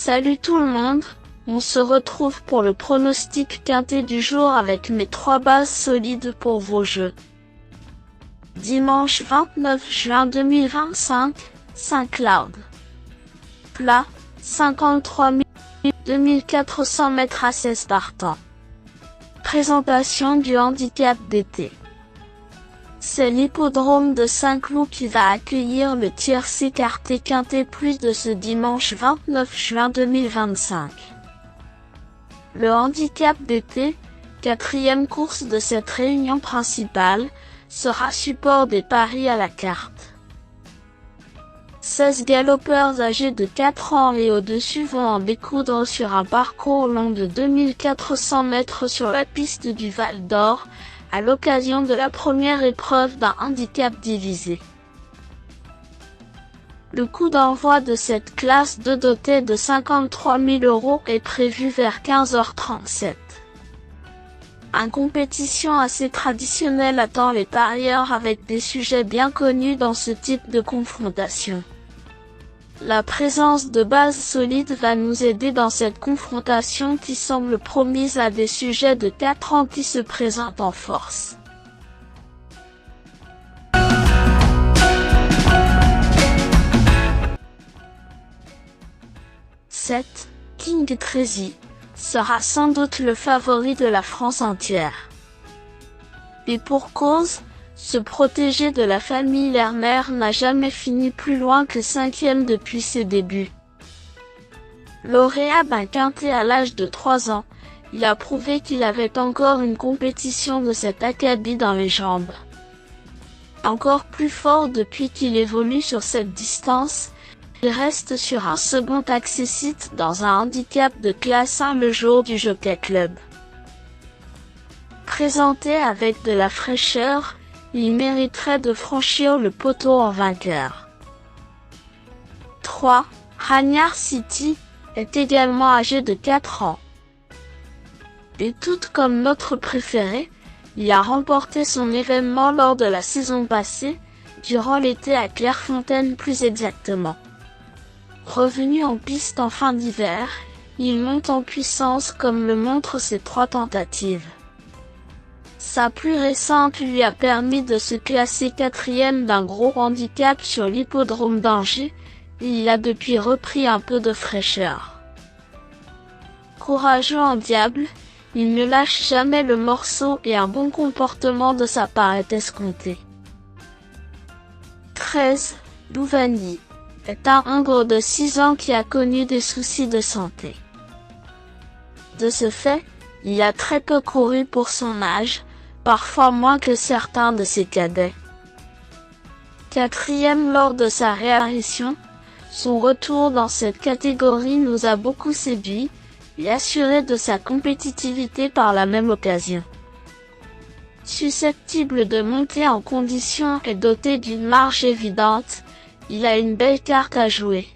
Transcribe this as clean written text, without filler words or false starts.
Salut tout le monde, on se retrouve pour le pronostic quintet du jour avec mes 3 bases solides pour vos jeux. Dimanche 29 juin 2025, Saint-Cloud. Plat, 53 2400 mètres à 16 partants. Présentation du handicap d'été. C'est l'hippodrome de Saint-Cloud qui va accueillir le tiercé quartet quintet plus de ce dimanche 29 juin 2025. Le handicap d'été, 4e course de cette réunion principale, sera support des paris à la carte. 16 galopeurs âgés de 4 ans et au-dessus vont en découdre sur un parcours long de 2400 mètres sur la piste du Val d'Or, à l'occasion de la première épreuve d'un handicap divisé. Le coup d'envoi de cette classe 2 dotée de 53 000 € est prévu vers 15h37. Une compétition assez traditionnelle attend les parieurs avec des sujets bien connus dans ce type de confrontation. La présence de bases solides va nous aider dans cette confrontation qui semble promise à des sujets de 4 ans qui se présentent en force. King Crazy sera sans doute le favori de la France entière. Et pour cause, ce protégé de la famille Lerner n'a jamais fini plus loin que 5e depuis ses débuts. Lauréat d'un quintet à l'âge de 3 ans, il a prouvé qu'il avait encore une compétition de cet acabit dans les jambes. Encore plus fort depuis qu'il évolue sur cette distance, il reste sur un second accessite dans un handicap de classe 1 le jour du Jockey Club. Présenté avec de la fraîcheur, il mériterait de franchir le poteau en vainqueur. 3. Hagnard City est également âgé de 4 ans. Et tout comme notre préféré, il a remporté son événement lors de la saison passée, durant l'été à Clairefontaine plus exactement. Revenu en piste en fin d'hiver, il monte en puissance comme le montrent ses 3 tentatives. Sa plus récente lui a permis de se classer 4e d'un gros handicap sur l'hippodrome d'Angers, et il a depuis repris un peu de fraîcheur. Courageux en diable, il ne lâche jamais le morceau et un bon comportement de sa part est escompté. 13. Louvagny est un hongre de 6 ans qui a connu des soucis de santé. De ce fait, il a très peu couru pour son âge, parfois moins que certains de ses cadets. 4e lors de sa réapparition, son retour dans cette catégorie nous a beaucoup séduit, et assuré de sa compétitivité par la même occasion. Susceptible de monter en condition et doté d'une marge évidente, il a une belle carte à jouer.